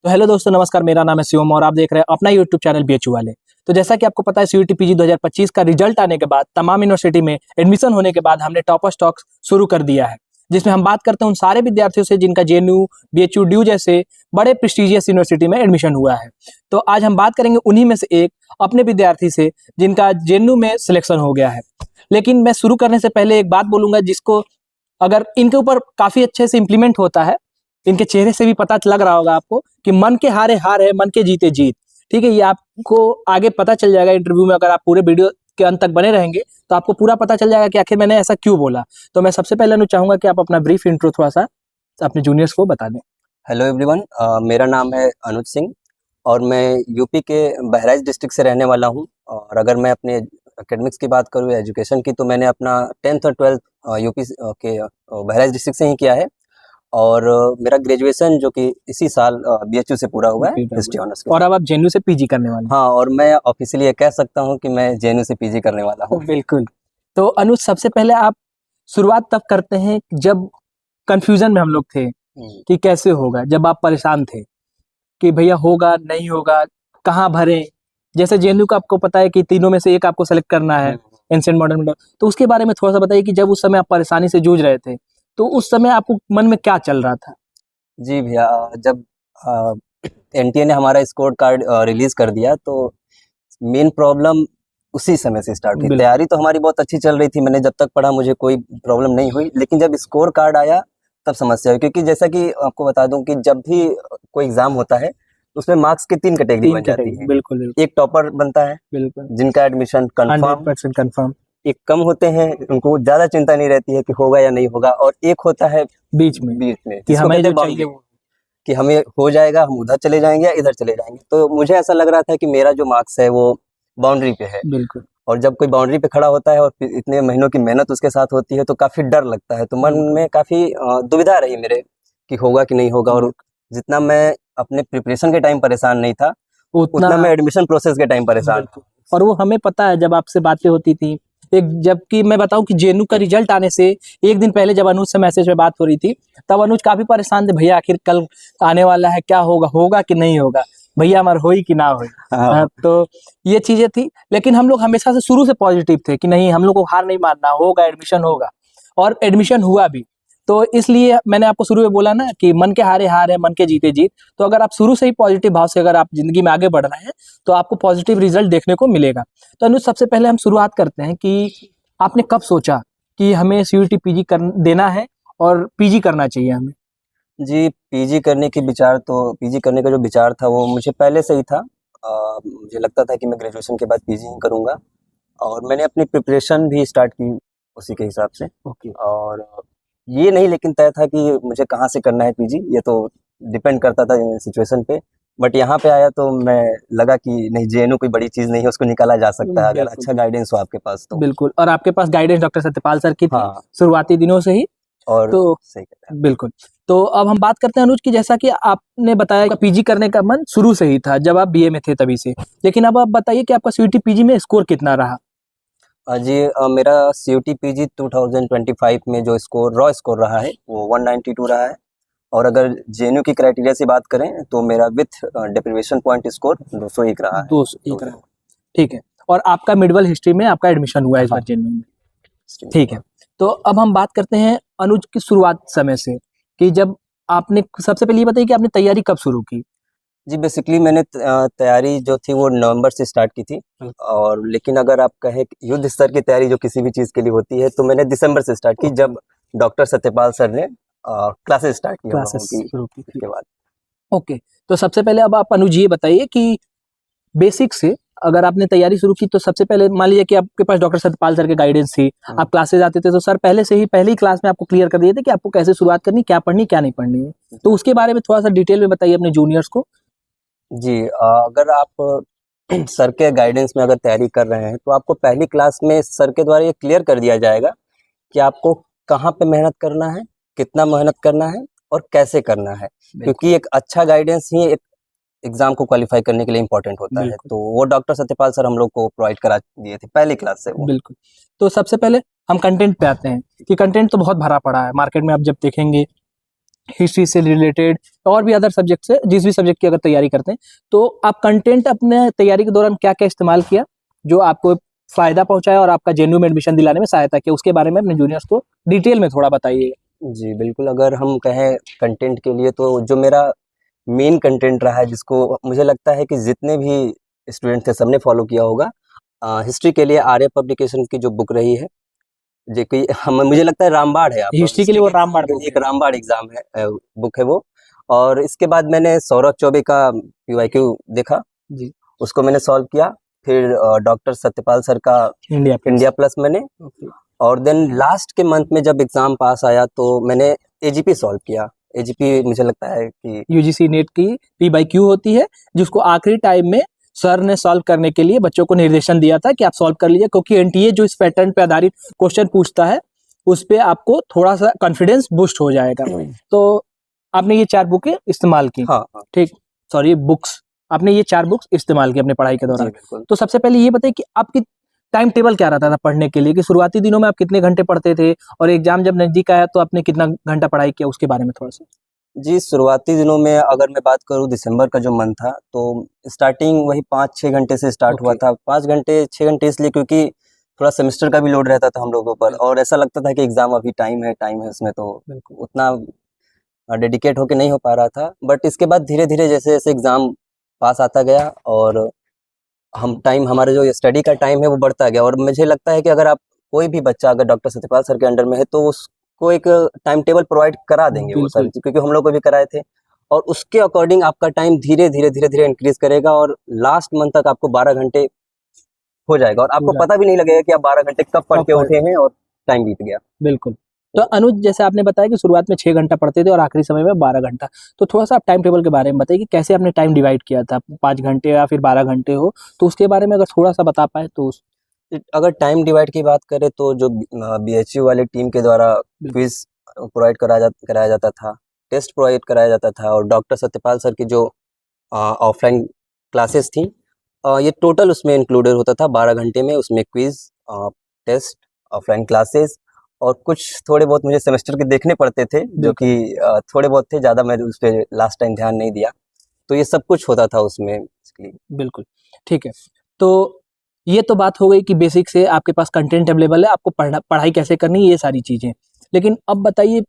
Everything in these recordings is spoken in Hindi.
तो हेलो दोस्तों, नमस्कार। मेरा नाम है शिवम और आप देख रहे हैं अपना यूट्यूब चैनल बीएचयू वाले। तो जैसा कि आपको पता है, सीयूटी पीजी 2025 का रिजल्ट आने के बाद तमाम यूनिवर्सिटी में एडमिशन होने के बाद हमने टॉपर्स टॉक्स शुरू कर दिया है, जिसमें हम बात करते हैं उन सारे विद्यार्थियों से जिनका जेएनयू, बीएचयू, ड्यू जैसे बड़े प्रेस्टिजियस यूनिवर्सिटी में एडमिशन हुआ है। तो आज हम बात करेंगे उन्हीं में से एक अपने विद्यार्थी से जिनका जेएनयू में सिलेक्शन हो गया है। लेकिन मैं शुरू करने से पहले एक बात बोलूंगा, जिसको अगर इनके ऊपर काफी अच्छे से इम्प्लीमेंट होता है, इनके चेहरे से भी पता लग रहा होगा आपको कि मन के हारे हार है, मन के जीते जीत। ठीक है, ये आपको आगे पता चल जाएगा इंटरव्यू में। अगर आप पूरे वीडियो के अंत तक बने रहेंगे तो आपको पूरा पता चल जाएगा कि आखिर मैंने ऐसा क्यों बोला। तो मैं सबसे पहले चाहूंगा कि आप अपना ब्रीफ इंट्रो थोड़ा सा अपने जूनियर्स को बता दें। हेलो एवरीवन, मेरा नाम है अनुज सिंह और मैं यूपी के बहराइच डिस्ट्रिक्ट से रहने वाला हूं। और अगर मैं अपने एकेडमिक्स की बात करूं, एजुकेशन की, तो मैंने अपना 10th और 12th यूपी के बहराइच डिस्ट्रिक्ट से ही किया है। और मेरा ग्रेजुएशन जो कि इसी साल बीएचयू से पूरा हुआ है, हिस्ट्री ऑनर्स के। और अब आप जेएनयू से पीजी करने वाले हैं? हाँ, और मैं ऑफिशियली ये कह सकता हूँ कि मैं जेएनयू से पीजी करने वाला हूँ। बिल्कुल। तो अनुज, सबसे पहले आप शुरुआत तब करते हैं जब कंफ्यूजन में हम लोग थे कि कैसे होगा, जब आप परेशान थे कि भैया होगा नहीं होगा, कहाँ भरे। जैसे जेएनयू का आपको पता है कि तीनों में से एक आपको सेलेक्ट करना है, एंशिएंट मॉडर्न मिडल। तो उसके बारे में थोड़ा सा बताइए कि जब उस समय आप परेशानी से जूझ रहे थे तो उस समय आपको मन में क्या चल रहा था? जी भैया, जब एनटीए ने हमारा स्कोर कार्ड रिलीज कर दिया तो मेन प्रॉब्लम उसी समय से स्टार्ट हुई। तैयारी तो हमारी बहुत अच्छी चल रही थी, मैंने जब तक पढ़ा मुझे कोई प्रॉब्लम नहीं हुई, लेकिन जब स्कोर कार्ड आया तब समस्या हुई। क्योंकि जैसा कि आपको बता दूं कि जब भी कोई एग्जाम होता है उसमें मार्क्स की 3 कैटेगरी बन जाती है। बिल्कुल। एक टॉपर बनता है, बिल्कुल, जिनका एडमिशन कंफर्म 100% कंफर्म। एक कम होते हैं, उनको ज्यादा चिंता नहीं रहती है कि होगा या नहीं होगा। और एक होता है बीच में कि हमें जो चाहिए कि हमें हो जाएगा, हम उधर चले जाएंगे या इधर चले जाएंगे। तो मुझे ऐसा लग रहा था कि मेरा जो मार्क्स है वो बाउंड्री पे है। बिल्कुल। और जब कोई बाउंड्री पे खड़ा होता है और फिर इतने महीनों की मेहनत उसके साथ होती है तो काफी डर लगता है। तो मन में काफी दुविधा रही मेरे कि होगा कि नहीं होगा। और जितना मैं अपने प्रिपरेशन के टाइम परेशान नहीं था, उतना मैं एडमिशन प्रोसेस के टाइम परेशान था। और वो हमें पता है, जब आपसे बातें होती थी, एक जबकि मैं बताऊं कि जेएनयू का रिजल्ट आने से एक दिन पहले जब अनुज से मैसेज में बात हो रही थी, तब अनुज काफी परेशान थे, भैया आखिर कल आने वाला है, क्या होगा, होगा कि नहीं होगा, भैया हमार होई कि ना होई। तो ये चीजें थी। लेकिन हम लोग हमेशा से शुरू से पॉजिटिव थे कि नहीं, हम लोग को हार नहीं मानना, होगा, एडमिशन होगा। और एडमिशन हुआ भी। तो इसलिए मैंने आपको शुरू में बोला ना कि मन के हारे हार है, मन के जीते जीत। तो अगर आप शुरू से ही पॉजिटिव भाव से अगर आप जिंदगी में आगे बढ़ रहे हैं तो आपको पॉजिटिव रिजल्ट देखने को मिलेगा। तो अनुज, सबसे पहले हम शुरुआत करते हैं कि आपने कब सोचा कि हमें सीयूटी पीजी देना है और पीजी करना चाहिए हमें? जी, पीजी करने का जो विचार था वो मुझे पहले से ही था। मुझे लगता था कि मैं ग्रेजुएशन के बाद पीजी ही करूँगा और मैंने अपनी प्रिपरेशन भी स्टार्ट की उसी के हिसाब से। और ये नहीं लेकिन तय था कि मुझे कहाँ से करना है पीजी, ये तो डिपेंड करता था सिचुएशन पे। बट यहाँ पे आया तो मैं लगा कि नहीं, जेएनयू कोई बड़ी चीज नहीं है, उसको निकाला जा सकता है अगर अच्छा गाइडेंस हो आपके पास तो। बिल्कुल। और आपके पास गाइडेंस डॉक्टर सत्यपाल सर की थी। हाँ, शुरुआती दिनों से ही। और तो सही कहता है। बिल्कुल। तो अब हम बात करते हैं अनुज की, जैसा कि आपने बताया कि पीजी करने का मन शुरू से ही था जब आप बीए में थे तभी से। लेकिन अब आप बताइए कि आपका सीयूटी पीजी में स्कोर कितना रहा? जी, मेरा सीयूटी पीजी 2025 में जो रॉ स्कोर रहा है वो 192 रहा है। और अगर जेएनयू की क्राइटेरिया से बात करें तो मेरा विथ डेप्रिवेशन पॉइंट स्कोर 201 रहा है। 201 रहा। ठीक है। और आपका मिडवल हिस्ट्री में आपका एडमिशन हुआ है इस बार जेएनयू में? ठीक है। तो अब हम बात करते हैं अनुज की शुरुआत समय से, कि जब आपने, सबसे पहले ये बताइए कि आपने तैयारी कब शुरू की? जी, बेसिकली मैंने तैयारी जो थी वो नवंबर से स्टार्ट की थी। और लेकिन अगर आप कहें युद्ध स्तर की तैयारी जो किसी भी चीज़ के लिए होती है तो मैंने दिसंबर से स्टार्ट की, जब डॉक्टर सत्यपाल सर ने क्लासेस स्टार्ट की उसके बाद। ओके। तो सबसे पहले अब आप अनुज ये बताइए कि बेसिक से अगर आपने तैयारी शुरू की तो सबसे पहले मान लीजिए कि आपके पास डॉक्टर सत्यपाल सर की गाइडेंस थी, आप क्लासेस आते थे, तो सर पहले ही क्लास में आपको क्लियर कर दिए थे कि आपको कैसे शुरुआत करनी, क्या पढ़नी, क्या नहीं पढ़नी है। तो उसके बारे में थोड़ा सा डिटेल में बताइए अपने जूनियर्स को। जी, अगर आप सर के गाइडेंस में अगर तैयारी कर रहे हैं तो आपको पहली क्लास में सर के द्वारा ये क्लियर कर दिया जाएगा कि आपको कहाँ पे मेहनत करना है, कितना मेहनत करना है और कैसे करना है। क्योंकि एक अच्छा गाइडेंस ही एक एग्जाम को क्वालिफाई करने के लिए इम्पोर्टेंट होता है। तो वो डॉक्टर सत्यपाल सर हम लोग को प्रोवाइड करा दिए थे पहली क्लास से वो। बिल्कुल। तो सबसे पहले हम कंटेंट पे आते हैं कि कंटेंट तो बहुत भरा पड़ा है मार्केट में। आप जब देखेंगे हिस्ट्री से रिलेटेड और भी अदर सब्जेक्ट से, जिस भी सब्जेक्ट की अगर तैयारी करते हैं, तो आप कंटेंट अपने तैयारी के दौरान क्या क्या इस्तेमाल किया जो आपको फायदा पहुंचाया और आपका जेन्युइन एडमिशन दिलाने में सहायता किया, उसके बारे में अपने जूनियर्स को डिटेल में थोड़ा बताइए। जी बिल्कुल, अगर हम कहें कंटेंट के लिए तो जो मेरा मेन कंटेंट रहा है, जिसको मुझे लगता है कि जितने भी स्टूडेंट थे सबने फॉलो किया होगा, हिस्ट्री के लिए आर्य पब्लिकेशन की जो बुक रही है, जो कि हम मुझे लगता है रामबाण है। आप हिस्ट्री के लिए वो रामबाण बुक एक रामबाण एग्जाम है, बुक है वो। और इसके बाद मैंने सौरभ चौबे का पीवाईक्यू देखा जी, उसको मैंने सॉल्व किया। फिर डॉक्टर सत्यपाल सर का इंडिया प्लस मैंने, और देन लास्ट के मंथ में जब एग्जाम पास आया तो मैंने एजीपी सॉल्व किया। एजीपी मुझे लगता है कि यूजीसी नेट की पी/क्यू होती है, जिसको आखिरी टाइम में सर ने सॉल्व करने के लिए बच्चों को निर्देशन दिया था कि आप सॉल्व कर लीजिए, क्योंकि एनटीए जो इस पैटर्न पे आधारित क्वेश्चन पूछता है उस पे आपको थोड़ा सा कॉन्फिडेंस बूस्ट हो जाएगा। तो आपने ये 4 बुकें इस्तेमाल की। हाँ हाँ ठीक, सॉरी बुक्स, आपने ये 4 बुक्स इस्तेमाल की अपने पढ़ाई के जी दौरान। बिल्कुल। तो सबसे पहले ये बताइए कि आपकी टाइम टेबल क्या रहता था पढ़ने के लिए, कि शुरुआती दिनों में आप कितने घंटे पढ़ते थे और एग्जाम जब नजदीक आया तो आपने कितना घंटा पढ़ाई किया, उसके बारे में थोड़ा सा। जी, शुरुआती दिनों में अगर मैं बात करूँ, दिसंबर का जो मंथ था, तो स्टार्टिंग वही 5-6 घंटे से स्टार्ट हुआ था। 5 घंटे 6 घंटे इसलिए क्योंकि थोड़ा सेमेस्टर का भी लोड रहता था हम लोगों पर, और ऐसा लगता था कि एग्जाम अभी टाइम है उसमें, तो उतना डेडिकेट होके नहीं हो पा रहा था। बट इसके बाद धीरे धीरे जैसे जैसे एग्जाम पास आता गया और हमारा जो स्टडी का टाइम है वो बढ़ता गया। और मुझे लगता है कि अगर आप कोई भी बच्चा अगर डॉक्टर सत्यपाल सर के अंडर में है तो उसको एक टाइम टेबल प्रोवाइड करा देंगे वो सर, क्योंकि हम लोग को भी कराए थे। और उसके अकॉर्डिंग आपका टाइम धीरे धीरे इंक्रीज करेगा और लास्ट मंथ तक आपको 12 घंटे हो जाएगा और आपको पता भी नहीं लगेगा कि आप 12 घंटे कब पढ़ के उठे हैं और टाइम बीत गया। बिल्कुल। तो अनुज, जैसे आपने बताया कि शुरुआत में 6 घंटा पढ़ते थे और आखिरी समय में 12 घंटा, तो थोड़ा सा आप टाइम टेबल के बारे में बताइए कि कैसे आपने टाइम डिवाइड किया था, 5 घंटे या फिर 12 घंटे हो, तो उसके बारे में अगर थोड़ा सा बता पाए तो। अगर टाइम डिवाइड की बात करें तो जो बीएचयू वाली टीम के द्वारा क्विज प्रोवाइड कराया जाता था, टेस्ट प्रोवाइड कराया जाता था, और डॉक्टर सत्यपाल सर की जो ऑफलाइन क्लासेस थी, ये टोटल उसमें इंक्लूडेड होता था 12 घंटे में। उसमें क्विज, टेस्ट, ऑफलाइन क्लासेस और कुछ थोड़े बहुत मुझे सेमेस्टर के देखने पड़ते थे, जो कि थोड़े बहुत थे, ज़्यादा मैं उस पर लास्ट टाइम ध्यान नहीं दिया। तो ये सब कुछ होता था उसमें। बिल्कुल, ठीक है। तो ये तो बात हो गई कि बेसिक से आपके पास कंटेंट अवेलेबल है, आपको पढ़ाई कैसे करनी है, ये सारी चीज़ें। लेकिन अब बताइए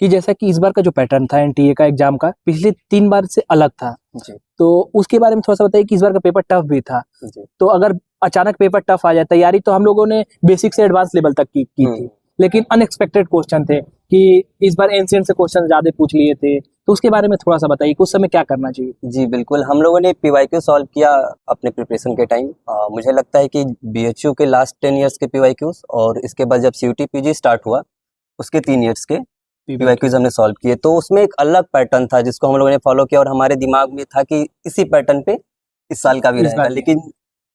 कि जैसा कि इस बार का जो पैटर्न था एनटीए का एग्जाम का, पिछले 3 बार से अलग था जी। तो उसके बारे में थोड़ा सा बताइए कि इस बार का पेपर टफ भी था जी। तो अगर अचानक पेपर टफ आ जाए, तैयारी तो हम लोगों ने बेसिक से एडवांस लेवल तक की थी, लेकिन अनएक्सपेक्टेड क्वेश्चन थे कि इस बार एंशिएंट से क्वेश्चन ज्यादा पूछ लिए थे, तो उसके बारे में थोड़ा सा बताइए कि उस समय क्या करना चाहिए। जी बिल्कुल, हम लोगों ने पीवाईक्यू सॉल्व किया अपने प्रिपरेशन के टाइम। मुझे लगता है कि बीएचयू के लास्ट 10 इयर्स के पीवाईक्यूज और इसके बाद जब सीयूटी पीजी स्टार्ट हुआ उसके 3 इयर्स के पीवाईक्यूज हमने सॉल्व किए, तो उसमें एक अलग पैटर्न था जिसको हम लोगों ने फॉलो किया और हमारे दिमाग में था कि इसी पैटर्न पे इस साल का भी रहेगा। लेकिन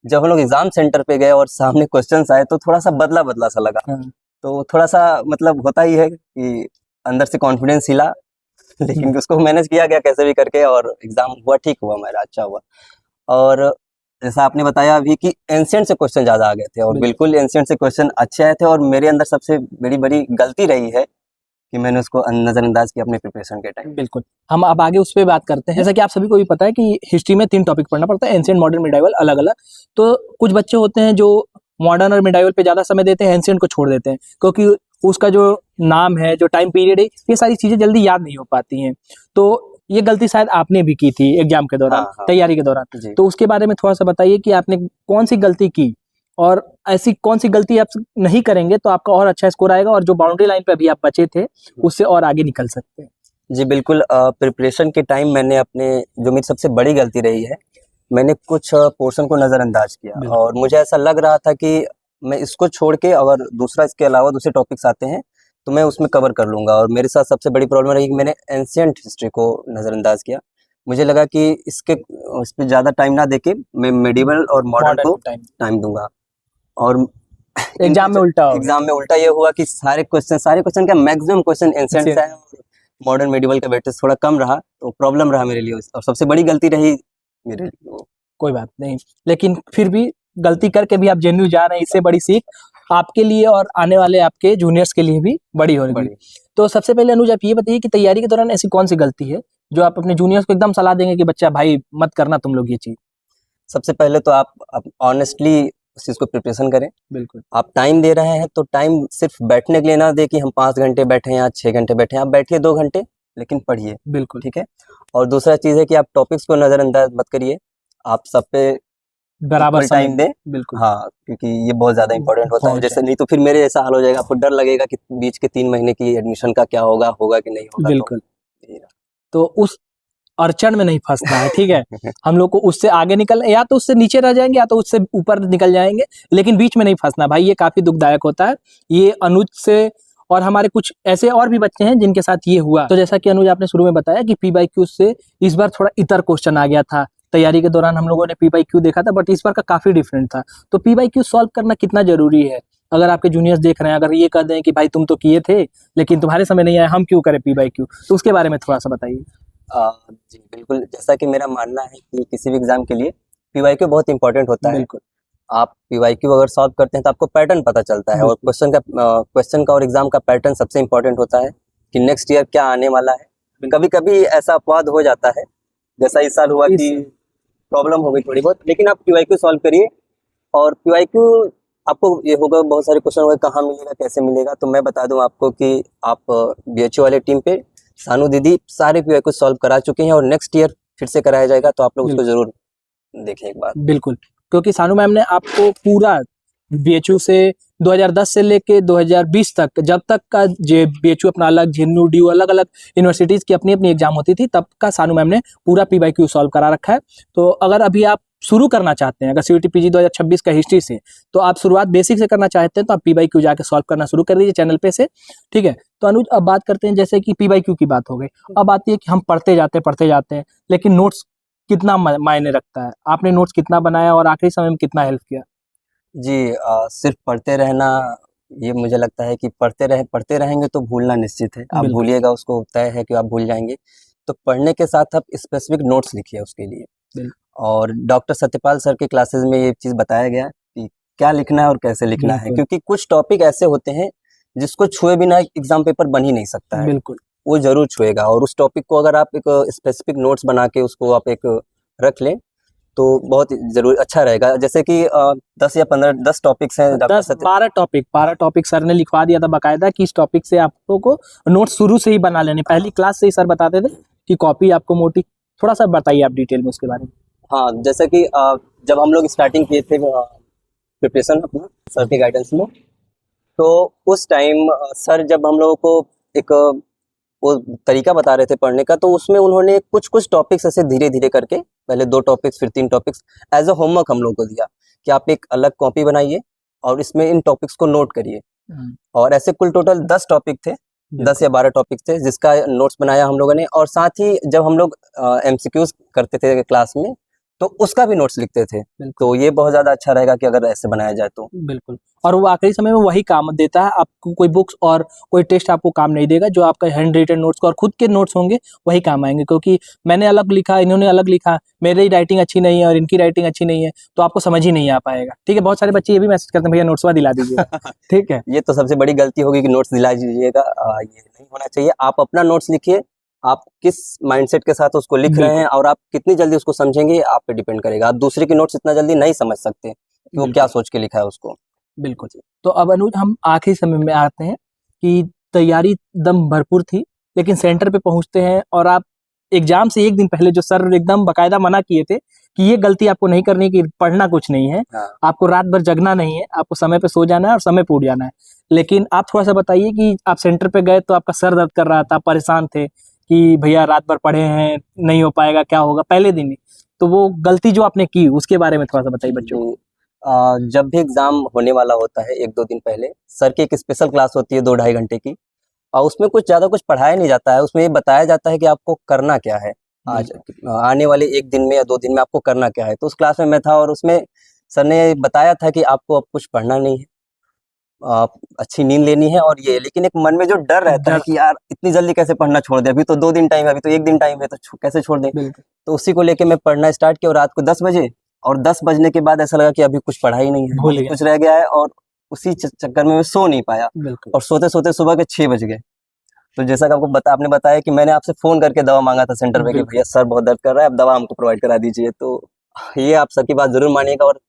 जब हम लोग एग्जाम सेंटर पे गए और सामने क्वेश्चंस आए तो थोड़ा सा बदला सा लगा। तो थोड़ा सा मतलब होता ही है कि अंदर से कॉन्फिडेंस हिला, लेकिन उसको मैनेज किया गया कैसे भी करके और एग्जाम हुआ, ठीक हुआ, मेरा अच्छा हुआ। और जैसा आपने बताया अभी कि एंशिएंट से क्वेश्चन ज़्यादा आ गए थे, और बिल्कुल एंशिएंट से क्वेश्चन अच्छे आए थे, और मेरे अंदर सबसे बड़ी गलती रही है कि मैंने उसको नज़रअंदाज किया अपने प्रिपरेशन के टाइम। बिल्कुल, हम अब आगे उस पर बात करते हैं। जैसा कि आप सभी को भी पता है कि हिस्ट्री में 3 टॉपिक पढ़ना पड़ता है, एंशिएंट, मॉडर्न, मिडाइवल, अलग-अलग। तो कुछ बच्चे होते हैं जो मॉडर्न और मिडाइवल पे ज़्यादा समय देते हैं, एंशिएंट को छोड़ देते हैं, क्योंकि उसका जो नाम है, जो टाइम पीरियड है, ये सारी चीज़ें जल्दी याद नहीं हो पाती हैं। तो ये गलती शायद आपने भी की थी एग्जाम के दौरान, तैयारी के दौरान। तो उसके बारे में थोड़ा सा बताइए कि आपने कौन सी गलती की और ऐसी कौन सी गलती आप नहीं करेंगे तो आपका और अच्छा स्कोर आएगा, और जो बाउंड्री लाइन पे अभी आप बचे थे उससे और आगे निकल सकते हैं। जी बिल्कुल, प्रिपरेशन के टाइम मैंने अपने, जो मेरी सबसे बड़ी गलती रही है, मैंने कुछ पोर्शन को नज़रअंदाज किया, और मुझे ऐसा लग रहा था कि मैं इसको छोड़ के अगर दूसरा इसके अलावा दूसरे टॉपिक्स आते हैं तो मैं उसमें कवर कर लूँगा। और मेरे साथ सबसे बड़ी प्रॉब्लम रही कि मैंने एंशिएंट हिस्ट्री को नज़रअंदाज किया। मुझे लगा कि इस पर ज़्यादा टाइम ना देके मैं मेडिवल और मॉडर्न को टाइम दूंगा, और एग्जाम में उल्टा ये हुआ कि सारे क्वेश्चन का मैक्सिमम क्वेश्चन एंशिएंट से है, मॉडर्न मेडिवल का वेटेज थोड़ा कम रहा, तो प्रॉब्लम रहा मेरे लिए, और सबसे बड़ी गलती रही मेरे लिए। कोई बात नहीं, लेकिन फिर भी गलती करके भी आप जेन्युइन जा रहे हैं, इससे बड़ी सीख आपके लिए और आने वाले आपके जूनियर्स के लिए भी बड़ी होगी। बड़ी तो सबसे पहले अनुज आप ये बताइए कि तैयारी के दौरान ऐसी कौन सी गलती है जो आप अपने जूनियर्स को एकदम सलाह देंगे कि बच्चा भाई मत करना तुम लोग ये चीज। सबसे पहले तो आप ऑनेस्टली उस चीज़ को प्रिपरेशन करें। बिल्कुल आप टाइम दे रहे हैं तो टाइम सिर्फ बैठने के लिए ना दे कि हम 5 घंटे बैठे या 6 घंटे बैठे हैं। आप बैठिए 2 घंटे लेकिन पढ़िए, बिल्कुल ठीक है। और दूसरा चीज़ है कि आप टॉपिक्स को नज़रअंदाज मत करिए, आप सब पे बराबर इक्वल टाइम दें। बिल्कुल हाँ, क्योंकि ये बहुत ज़्यादा इंपॉर्टेंट होता है। बहुत जैसे नहीं तो फिर मेरे जैसा हाल हो जाएगा, आपको डर लगेगा कि बीच के 3 महीने की एडमिशन का क्या होगा कि नहीं होगा। बिल्कुल तो उस अड़चन में नहीं फंसना है, ठीक है। हम लोग को उससे आगे निकल या तो उससे नीचे रह जाएंगे या तो उससे ऊपर निकल जाएंगे, लेकिन बीच में नहीं फंसना भाई, ये काफी दुखदायक होता है। ये अनुज से और हमारे कुछ ऐसे और भी बच्चे हैं जिनके साथ ये हुआ। तो जैसा कि अनुज आपने शुरू में बताया कि P/Q से इस बार थोड़ा इतर क्वेश्चन आ गया था। तैयारी के दौरान हम लोगों ने P/Q देखा था, बट इस बार का काफी डिफरेंट था। तो P/Q सॉल्व करना कितना जरूरी है? अगर आपके जूनियर्स देख रहे हैं, अगर ये कह दें कि भाई तुम तो किए थे लेकिन तुम्हारे समय नहीं आया, हम क्यों करें P/Q, तो उसके बारे में थोड़ा सा बताइए। जी बिल्कुल, जैसा कि मेरा मानना है कि किसी भी एग्ज़ाम के लिए P/Q बहुत इंपॉर्टेंट होता है। बिल्कुल आप P/Q अगर सॉल्व करते हैं तो आपको पैटर्न पता चलता है, और क्वेश्चन का और एग्ज़ाम का पैटर्न सबसे इंपॉर्टेंट होता है कि नेक्स्ट ईयर क्या आने वाला है। कभी-कभी ऐसा अपवाद हो जाता है, जैसा इस साल हुआ कि प्रॉब्लम हो गई थोड़ी बहुत, लेकिन आप P/Q सॉल्व करिए। और P/Q आपको ये होगा, बहुत सारे क्वेश्चन होंगे कहाँ मिलेगा, कैसे मिलेगा। तो मैं बता दूं आपको कि आप BHU वाले टीम पे सानू दीदी सारे P/Q सॉल्व करा चुके हैं, और नेक्स्ट ईयर फिर से कराया जाएगा, तो आप लोग उसको जरूर देखें एक बार। बिल्कुल, क्योंकि सानू मैम ने आपको पूरा BHU से 2010 से लेके 2020 तक, जब तक का जे BHU अपना अलग, झिन्नू, DU अलग अलग यूनिवर्सिटीज की अपनी अपनी एग्जाम होती थी, तब का सानू मैम ने पूरा P/Q सॉल्व करा रखा है। तो अगर अभी आप शुरू करना चाहते हैं, अगर CUET PG 2026 का हिस्ट्री से, तो आप शुरुआत बेसिक से करना चाहते हैं, तो आप P/Q जाके सॉल्व करना शुरू कर दीजिए चैनल पे से, ठीक है। तो अनुज अब बात करते हैं, जैसे कि P/Q की बात हो गई, अब आती है कि हम पढ़ते जाते हैं, लेकिन नोट्स कितना मायने रखता है? आपने नोट्स कितना बनाया और आखिरी समय में कितना हेल्प किया? जी सिर्फ पढ़ते रहना, ये मुझे लगता है कि पढ़ते रहेंगे तो भूलना निश्चित है। आप बिल्कुल। भूलिएगा, उसको तय है कि आप भूल जाएंगे। तो पढ़ने के साथ आप स्पेसिफिक नोट्स लिखिए उसके लिए। बिल्कुल। और डॉक्टर सत्यपाल सर के क्लासेस में ये चीज़ बताया गया कि क्या लिखना है और कैसे लिखना है, बिल्कुल। क्योंकि कुछ टॉपिक ऐसे होते हैं जिसको छुए बिना एग्जाम पेपर बन ही नहीं सकता है। बिल्कुल वो जरूर छुएगा, और उस टॉपिक को अगर आप एक स्पेसिफिक नोट्स बना के उसको आप एक रख लें तो बहुत जरूर अच्छा रहेगा। जैसे कि 10 या 15 10 टॉपिक्स हैं डॉक्टर 12 टॉपिक सर ने लिखवा दिया था बाकायदा कि इस टॉपिक से आप लोगों को नोट शुरू से ही बना लेने, पहली क्लास से ही सर बताते थे कि कॉपी आपको मोटी। थोड़ा सा बताइए आप डिटेल में उसके बारे में। हाँ, जैसे कि जब हम लोग स्टार्टिंग किए थे प्रिपरेशन अपना सर के गाइडेंस में, तो उस टाइम सर जब हम लोगों को एक वो तरीका बता रहे थे पढ़ने का, तो उसमें उन्होंने कुछ टॉपिक्स ऐसे धीरे धीरे करके, पहले 2 टॉपिक्स फिर 3 टॉपिक्स एज अ होमवर्क हम लोग को दिया कि आप एक अलग कॉपी बनाइए और इसमें इन टॉपिक्स को नोट करिए। और ऐसे कुल टोटल 10 टॉपिक थे, 10 या 12 टॉपिक थे, जिसका नोट्स बनाया हम लोगों ने। और साथ ही जब हम लोग MCQs करते थे क्लास में, तो उसका भी नोट्स लिखते थे। तो ये बहुत ज़्यादा अच्छा रहेगा कि अगर ऐसे बनाया जाए तो। बिल्कुल, और वो आखिरी समय में वही काम देता है आपको, कोई बुक्स और कोई टेस्ट आपको काम नहीं देगा। जो आपका हैंड रिटन नोट्स और खुद के नोट्स होंगे वही काम आएंगे, क्योंकि मैंने अलग लिखा, इन्होंने अलग लिखा, मेरी राइटिंग अच्छी नहीं है और इनकी राइटिंग अच्छी नहीं है, तो आपको समझ ही नहीं आ पाएगा, ठीक है। बहुत सारे बच्चे ये भी मैसेज करते हैं भैया नोट्सवा दिला दीजिए ठीक है। ये तो सबसे बड़ी गलती होगी कि नोट्स दिला दीजिएगा, ये नहीं होना चाहिए। आप अपना नोट्स लिखिए, आप किस माइंडसेट के साथ उसको लिख रहे हैं और आप कितनी जल्दी उसको समझेंगे, आप पे डिपेंड करेगा। आप दूसरे की नोट्स इतना जल्दी नहीं समझ सकते कि वो क्या सोच के लिखा है उसको। बिल्कुल। तो अब अनुज हम आखिरी समय में आते हैं कि तैयारी एकदम भरपूर थी, लेकिन सेंटर पे पहुंचते हैं और आप एग्जाम से एक दिन पहले जो सर एकदम बाकायदा मना किए थे कि ये गलती आपको नहीं करनी है, कि पढ़ना कुछ नहीं है, हाँ। आपको रात भर जगना नहीं है, आपको समय पे सो जाना है और समय पे उठ जाना है। लेकिन आप थोड़ा सा बताइए कि आप सेंटर पे गए तो आपका सर दर्द कर रहा था, परेशान थे कि भैया रात भर पढ़े हैं, नहीं हो पाएगा, क्या होगा पहले दिन ही। तो वो गलती जो आपने की उसके बारे में थोड़ा सा बताइए बच्चों को। जब भी एग्जाम होने वाला होता है 1-2 दिन पहले, सर की एक स्पेशल क्लास होती है 2-2.5 घंटे की, और उसमें कुछ ज़्यादा कुछ पढ़ाया नहीं जाता है। उसमें ये बताया जाता है कि आपको करना क्या है आज, आने वाले 1 दिन में या 2 दिन में आपको करना क्या है। तो उस क्लास में मैं था और उसमें सर ने बताया था कि आपको अब कुछ पढ़ना नहीं है, आप अच्छी नींद लेनी है और ये। लेकिन एक मन में जो डर रहता है कि यार इतनी जल्दी कैसे पढ़ना छोड़ दें, अभी तो 2 दिन टाइम है, अभी तो 1 दिन टाइम है, तो कैसे छोड़ दें। तो उसी को लेके मैं पढ़ना स्टार्ट किया, और रात को 10 बजे, और 10 बजने के बाद ऐसा लगा कि अभी कुछ पढ़ा ही नहीं है, भूल गया। कुछ रह गया है। और उसी चक्कर में मैं सो नहीं पाया बिल्कुल और सोते सोते सुबह के 6 बज गए। तो जैसा कि आपने बताया कि मैंने आपसे फोन करके दवा मांगा था सेंटर पे कि बिल्कुल भैया सर बहुत दर्द कर रहा है, अब दवा हमको प्रोवाइड करा दीजिए। तो ये आप सबकी बात जरूर मानिएगा और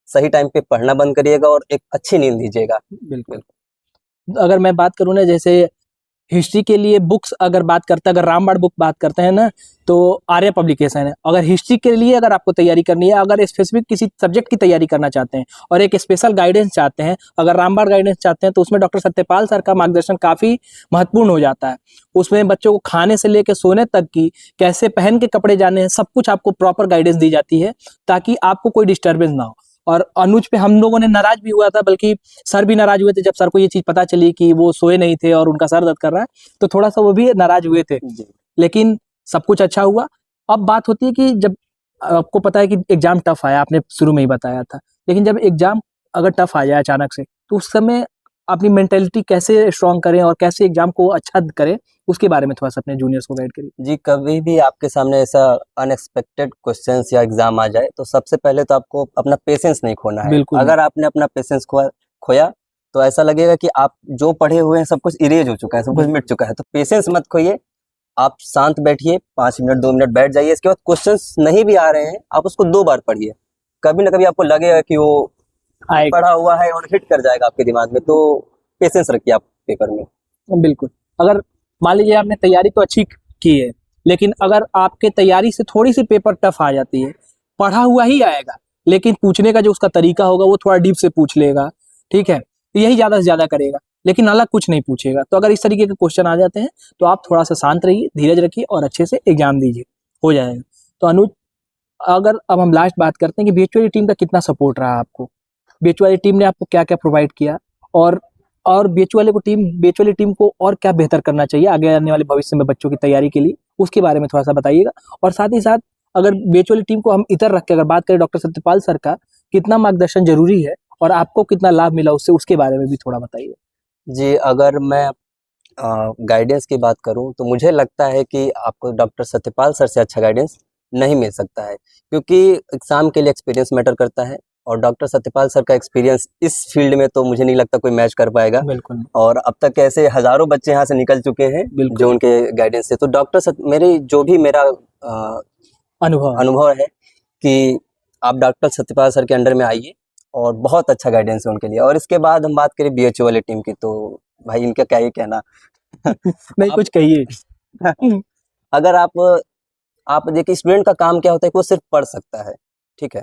सही टाइम पे पढ़ना बंद करिएगा और एक अच्छी नींद लीजिएगा। बिल्कुल। अगर मैं बात करूँ ना, जैसे हिस्ट्री के लिए बुक्स अगर बात करते हैं, अगर रामबाण बुक बात करते हैं ना, तो आर्य पब्लिकेशन है। अगर हिस्ट्री के लिए अगर आपको तैयारी करनी है, अगर स्पेसिफिक किसी सब्जेक्ट की तैयारी करना चाहते हैं और एक स्पेशल गाइडेंस चाहते हैं, अगर रामबाण गाइडेंस चाहते हैं, तो उसमें डॉक्टर सत्यपाल सर का मार्गदर्शन काफ़ी महत्वपूर्ण हो जाता है। उसमें बच्चों को खाने से लेकर सोने तक की, कैसे पहन के कपड़े जाने हैं, सब कुछ आपको प्रॉपर गाइडेंस दी जाती है, ताकि आपको कोई डिस्टर्बेंस ना हो। और अनुज पे हम लोगों ने नाराज भी हुआ था, बल्कि सर भी नाराज हुए थे जब सर को ये चीज़ पता चली कि वो सोए नहीं थे और उनका सर दर्द कर रहा है, तो थोड़ा सा वो भी नाराज हुए थे। जी लेकिन सब कुछ अच्छा हुआ। अब बात होती है कि जब आपको पता है कि एग्जाम टफ आया, आपने शुरू में ही बताया था, लेकिन जब एग्जाम अगर टफ आ जाए अचानक से, तो उस समय अपनी मेंटेलिटी कैसे स्ट्रांग करें और कैसे एग्जाम को अच्छा करें, उसके बारे में थोड़ा सा अपने जूनियर्स को गाइड करिए। जी, कभी भी आपके सामने ऐसा अनएक्सपेक्टेड क्वेश्चंस या एग्जाम आ जाए तो सबसे पहले तो आपको अपना पेशेंस नहीं खोना है। बिल्कुल नहीं। अगर आपने अपना पेशेंस खोया तो ऐसा लगेगा कि आप जो पढ़े हुए हैं सब कुछ इरेज हो चुका है, सब कुछ मिट चुका है। तो पेशेंस मत खोइए, आप शांत बैठिए, 5 मिनट 2 मिनट बैठ जाइए। इसके बाद क्वेश्चंस नहीं भी आ रहे हैं, आप उसको 2 बार पढ़िए। कभी ना कभी आपको लगेगा कि वो आएगा। पढ़ा हुआ है और हिट कर जाएगा आपके दिमाग में। तो पेशेंस रखिए आप पेपर में। बिल्कुल। अगर मान लीजिए आपने तैयारी तो अच्छी की है, लेकिन अगर आपके तैयारी से थोड़ी सी पेपर टफ आ जाती है, पढ़ा हुआ ही आएगा, लेकिन पूछने का जो उसका तरीका होगा वो थोड़ा डीप से पूछ लेगा, ठीक है, यही ज़्यादा से ज़्यादा करेगा, लेकिन अलग कुछ नहीं पूछेगा। तो अगर इस तरीके के क्वेश्चन आ जाते हैं, तो आप थोड़ा सा शांत रहिए, धीरज रखिए और अच्छे से एग्जाम दीजिए, हो जाएगा। तो अनुज, अगर अब हम लास्ट बात करते हैं कि बीएचयू टीम का कितना सपोर्ट रहा आपको, बीएचयू टीम ने आपको क्या क्या प्रोवाइड किया, और बीएचयू टीम को और क्या बेहतर करना चाहिए आगे आने वाले भविष्य में बच्चों की तैयारी के लिए, उसके बारे में थोड़ा सा बताइएगा। और साथ ही साथ अगर बीएचयू टीम को हम इतर रख के अगर बात करें, डॉक्टर सत्यपाल सर का कितना मार्गदर्शन जरूरी है और आपको कितना लाभ मिला उससे, उसके बारे में भी थोड़ा बताइए। जी, अगर मैं गाइडेंस की बात करूं तो मुझे लगता है कि आपको डॉक्टर सत्यपाल सर से अच्छा गाइडेंस नहीं मिल सकता है, क्योंकि एग्जाम के लिए एक्सपीरियंस मैटर करता है और डॉक्टर सत्यपाल सर का एक्सपीरियंस इस फील्ड में तो मुझे नहीं लगता कोई मैच कर पाएगा। बिल्कुल और अब तक ऐसे हजारों बच्चे यहाँ से निकल चुके हैं जो उनके गाइडेंस से। तो मेरा अनुभव है कि आप डॉक्टर सत्यपाल सर के अंडर में आइए और बहुत अच्छा गाइडेंस है उनके लिए। और इसके बाद हम बात करें बीएचयू वाली टीम की, तो भाई इनका क्या ही कहना। नहीं, कुछ कहिए। अगर आप देखिए, स्टूडेंट का काम क्या होता है कि वो सिर्फ पढ़ सकता है, ठीक है,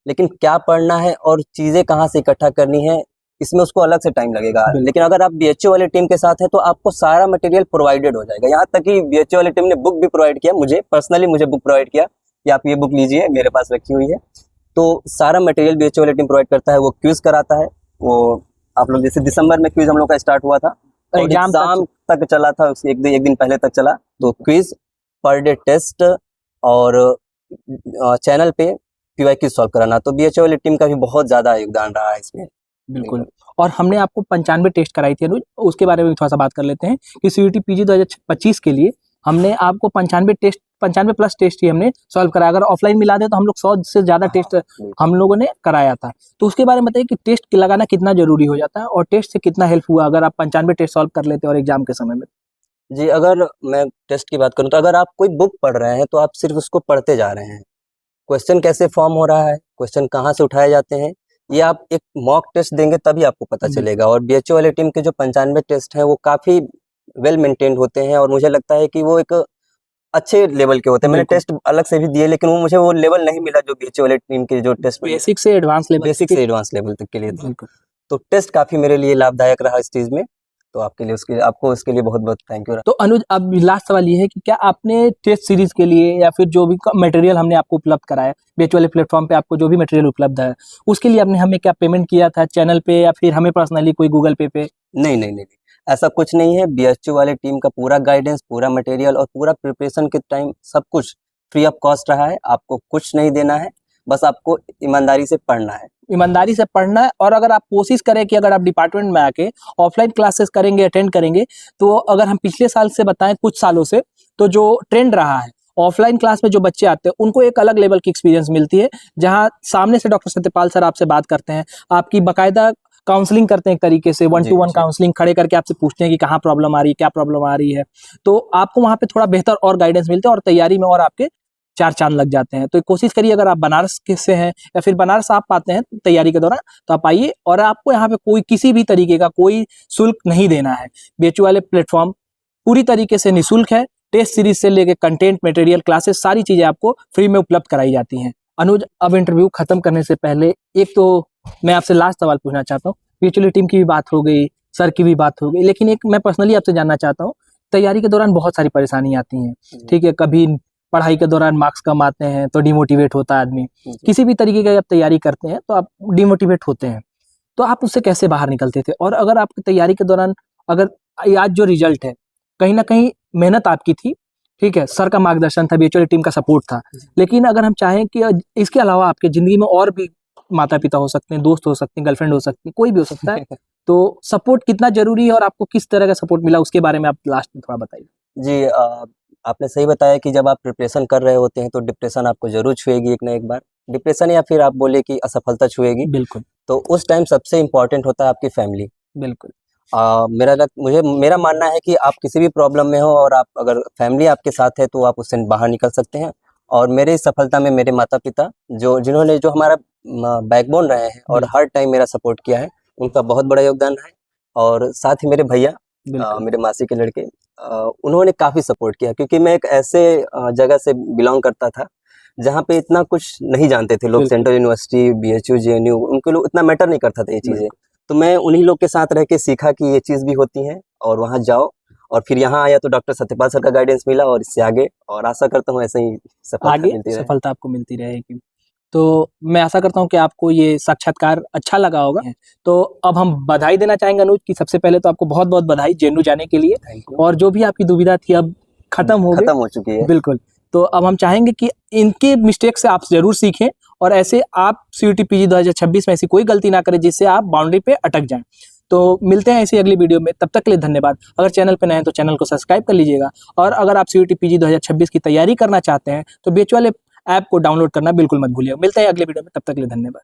लेकिन क्या पढ़ना है और चीजें कहाँ से इकट्ठा करनी है, इसमें उसको अलग से टाइम लगेगा। लेकिन अगर आप बीएचयू वाली टीम के साथ है तो आपको सारा मटेरियल प्रोवाइडेड हो जाएगा। यहाँ तक कि बीएचयू वाली टीम ने बुक भी प्रोवाइड किया, मुझे बुक प्रोवाइड किया कि आप ये बुक लीजिए, मेरे पास रखी हुई है। तो सारा मटेरियल बीएचयू वाली टीम प्रोवाइड करता है। वो क्विज कराता है, वो आप लोग जैसे दिसंबर में क्विज हम लोग का स्टार्ट हुआ था और एग्जाम तक चला था, एक दिन पहले तक चला। तो क्विज, पर डे टेस्ट और चैनल पे पीवाईक्यू सॉल्व कराना, तो बीएचयू वाली टीम का भी बहुत ज्यादा योगदान रहा है इसमें। बिल्कुल। और हमने आपको 95 टेस्ट कराई थी अनुज, उसके बारे में भी थोड़ा सा बात कर लेते हैं कि सीयूटी पीजी 2025 के लिए हमने आपको 95 प्लस टेस्ट ही हमने सॉल्व कराया। अगर ऑफलाइन मिला दे तो हम लोग 100 से ज्यादा टेस्ट हम लोगों ने कराया था। तो उसके बारे में बताइए कि टेस्ट लगाना कितना जरूरी हो जाता है और टेस्ट से कितना हेल्प हुआ अगर आप 95 टेस्ट सॉल्व कर लेते हैं और एग्जाम के समय में। जी, अगर मैं टेस्ट की बात करूं तो अगर आप कोई बुक पढ़ रहे हैं तो आप सिर्फ उसको पढ़ते जा रहे हैं, क्वेश्चन कैसे फॉर्म हो रहा है, क्वेश्चन कहाँ से उठाए जाते हैं, ये आप एक मॉक टेस्ट देंगे तभी आपको पता चलेगा। और बीएचयू वाली टीम के जो 95 टेस्ट हैं वो काफी वेल मेंटेन्ड होते हैं और मुझे लगता है कि वो एक अच्छे लेवल के होते हैं। मैंने टेस्ट अलग से भी दिए लेकिन वो मुझे वो लेवल नहीं मिला जो बीएचयू वाली टीम के जो टेस्ट बेसिक से एडवांस लेवल तक के लिए था। तो टेस्ट काफी मेरे लिए लाभदायक रहा इस चीज में। तो आपको उसके लिए बहुत बहुत थैंक यू। तो अनुज, अब लास्ट सवाल ये है कि क्या आपने टेस्ट सीरीज के लिए या फिर जो भी मटेरियल हमने आपको उपलब्ध कराया बीएचयू वाले प्लेटफॉर्म पे, आपको जो भी मटेरियल उपलब्ध है उसके लिए आपने हमें क्या पेमेंट किया था चैनल पे या फिर हमें पर्सनली कोई गूगल पे? नहीं, ऐसा कुछ नहीं है। बीएचयू वाले टीम का पूरा गाइडेंस, पूरा मटेरियल और पूरा प्रिपरेशन के टाइम सब कुछ फ्री ऑफ कॉस्ट रहा है। आपको कुछ नहीं देना है, बस आपको ईमानदारी से पढ़ना है। ईमानदारी से पढ़ना है। और अगर आप कोशिश करें कि अगर आप डिपार्टमेंट में आके ऑफलाइन क्लासेस करेंगे, अटेंड करेंगे, तो अगर हम पिछले साल से बताएं, कुछ सालों से, तो जो ट्रेंड रहा है ऑफलाइन क्लास में जो बच्चे आते हैं उनको एक अलग लेवल की एक्सपीरियंस मिलती है, जहां सामने से डॉक्टर सत्यपाल सर आपसे बात करते हैं, आपकी बाकायदा काउंसलिंग करते हैं एक तरीके से, 1 जी, to 1 जी। काउंसलिंग खड़े करके आपसे पूछते हैं कि कहाँ प्रॉब्लम आ रही है, क्या प्रॉब्लम आ रही है, तो आपको वहाँ पे थोड़ा बेहतर और गाइडेंस मिलते हैं और तैयारी में और आपके 4 चाँद लग जाते हैं। तो कोशिश करिए, अगर आप बनारस के से हैं या फिर बनारस आप पाते हैं तैयारी के दौरान, तो आप आइए, और आपको यहाँ पे कोई किसी भी तरीके का कोई शुल्क नहीं देना है। बीएचयू वाले प्लेटफॉर्म पूरी तरीके से निःशुल्क है। टेस्ट सीरीज से लेके कंटेंट, मटेरियल, क्लासेस, सारी चीजें आपको फ्री में उपलब्ध कराई जाती हैं। अनुज, अब इंटरव्यू खत्म करने से पहले एक तो मैं आपसे लास्ट सवाल पूछना चाहता हूँ। बीएचयू टीम की भी बात हो गई, सर की भी बात हो गई, लेकिन एक मैं पर्सनली आपसे जानना चाहता हूँ, तैयारी के दौरान बहुत सारी परेशानी आती हैं, ठीक है, कभी पढ़ाई के दौरान मार्क्स कम आते हैं तो डिमोटिवेट होता है आदमी, किसी भी तरीके की आप तैयारी करते हैं तो आप डिमोटिवेट होते हैं, तो आप उससे कैसे बाहर निकलते थे? और अगर आपकी तैयारी के दौरान, अगर आज जो रिजल्ट है, कहीं ना कहीं मेहनत आपकी थी, ठीक है, सर का मार्गदर्शन था, बीएचयू टीम का सपोर्ट था, लेकिन अगर हम चाहें कि इसके अलावा आपके जिंदगी में और भी माता पिता हो सकते हैं, दोस्त हो सकते हैं, गर्लफ्रेंड हो सकती है, कोई भी हो सकता है, तो सपोर्ट कितना जरूरी है और आपको किस तरह का सपोर्ट मिला, उसके बारे में आप लास्ट में थोड़ा बताइए। जी, आपने सही बताया कि जब आप प्रिपरेशन कर रहे होते हैं तो डिप्रेशन आपको ज़रूर छुएगी एक ना एक बार। डिप्रेशन या फिर आप बोले कि असफलता छुएगी, बिल्कुल, तो उस टाइम सबसे इम्पोर्टेंट होता है आपकी फैमिली। बिल्कुल, मेरा मानना है कि आप किसी भी प्रॉब्लम में हो और आप अगर फैमिली आपके साथ है तो आप उससे बाहर निकल सकते हैं। और मेरे इस सफलता में मेरे माता-पिता जिन्होंने जो हमारा बैकबोन रहे हैं और हर टाइम मेरा सपोर्ट किया है, उनका बहुत बड़ा योगदान है। और साथ ही मेरे भैया, बिल्कुल, मेरे मासी के लड़के, उन्होंने काफ़ी सपोर्ट किया, क्योंकि मैं एक ऐसे जगह से बिलॉन्ग करता था जहाँ पे इतना कुछ नहीं जानते थे लोग। बिल्कुल। सेंट्रल यूनिवर्सिटी, बीएचयू, जेएनयू, उनके लोग इतना मैटर नहीं करता था ये चीज़ें। बिल्कुल। तो मैं उन्हीं लोग के साथ रह के सीखा कि ये चीज़ भी होती है और वहाँ जाओ। और फिर यहाँ आया तो डॉक्टर सत्यपाल सर का गाइडेंस मिला और इससे आगे, और आशा करता हूँ ऐसे ही सफलता आगे मिलती रहे। सफलता आपको मिलती रहेगी। तो मैं आशा करता हूँ कि आपको ये साक्षात्कार अच्छा लगा होगा। तो अब हम बधाई देना चाहेंगे अनुज की, सबसे पहले तो आपको बहुत-बहुत बधाई जेएनयू जाने के लिए, थैंक यू। और जो भी आपकी दुविधा थी अब खत्म हो गई। खत्म हो चुकी है। बिल्कुल। तो अब हम चाहेंगे कि इनके मिस्टेक से आप ज़रूर सीखें और ऐसे आप सीयूटी पीजी 2026 में ऐसी कोई गलती ना करें जिससे आप बाउंड्री पे अटक जाएँ। तो मिलते हैं ऐसी अगली वीडियो में, तब तक के लिए धन्यवाद। अगर चैनल पे नए हैं तो चैनल को सब्सक्राइब कर लीजिएगा, और अगर आप सीयूटी पीजी 2026 की तैयारी करना चाहते हैं तो बीएचयू वाले ऐप को डाउनलोड करना बिल्कुल मत भूलिएगा। मिलते हैं अगले वीडियो में, तब तक के लिए धन्यवाद।